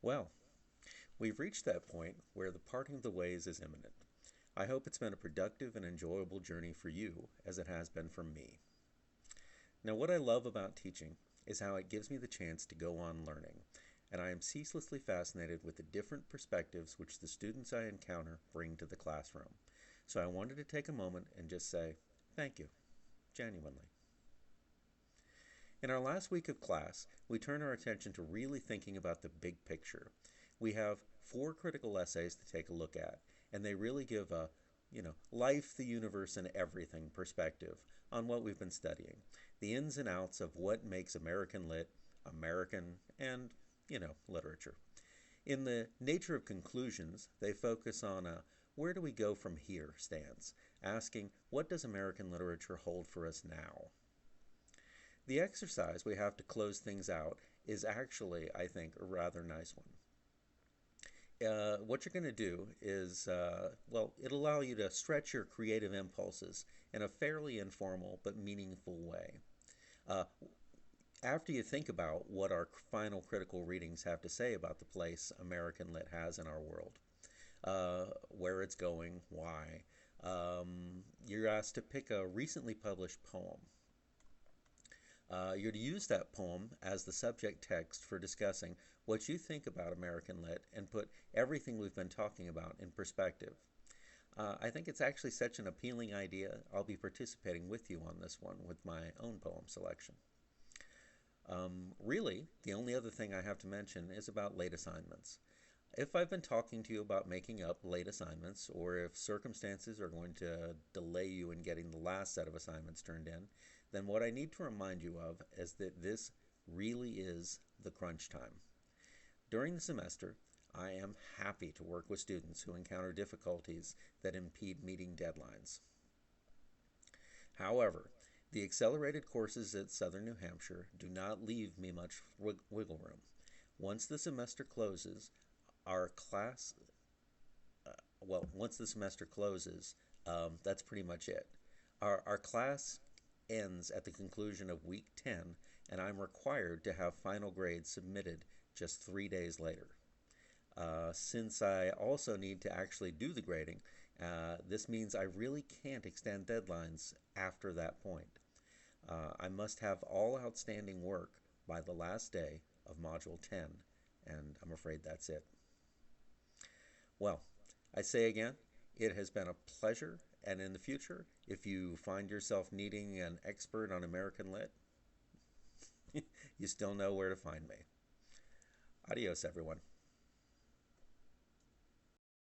Well, we've reached that point where the parting of the ways is imminent. I hope it's been a productive and enjoyable journey for you as it has been for me. Now, what I love about teaching is how it gives me the chance to go on learning, and I am ceaselessly fascinated with the different perspectives which the students I encounter bring to the classroom. So I wanted to take a moment and just say thank you, genuinely. In our last week of class, we turn our attention to really thinking about the big picture. We have four critical essays to take a look at, and they really give a life, the universe, and everything perspective on what we've been studying. The ins and outs of what makes American lit American and, literature. In the nature of conclusions, they focus on a where do we go from here stance, asking what does American literature hold for us now? The exercise we have to close things out is actually, I think, a rather nice one. What you're going to do is, it'll allow you to stretch your creative impulses in a fairly informal but meaningful way. Uh, After you think about what our final critical readings have to say about the place American Lit has in our world, where it's going, why, you're asked to pick a recently published poem. You're to use that poem as the subject text for discussing what you think about American Lit and put everything we've been talking about in perspective. I think it's actually such an appealing idea, I'll be participating with you on this one with my own poem selection. Really, the only other thing I have to mention is about late assignments. If I've been talking to you about making up late assignments, or if circumstances are going to delay you in getting the last set of assignments turned in, then what I need to remind you of is that this really is the crunch time. During the semester, I am happy to work with students who encounter difficulties that impede meeting deadlines. However, the accelerated courses at Southern New Hampshire do not leave me much wiggle room. Once the semester closes, our class, once the semester closes, that's pretty much it. Our class ends at the conclusion of week 10, and I'm required to have final grades submitted just 3 days later. Since I also need to actually do the grading, this means I really can't extend deadlines after that point. I must have all outstanding work by the last day of Module 10, and I'm afraid that's it. Well, I say again, it has been a pleasure, and in the future, if you find yourself needing an expert on American Lit, you still know where to find me. Adios, everyone.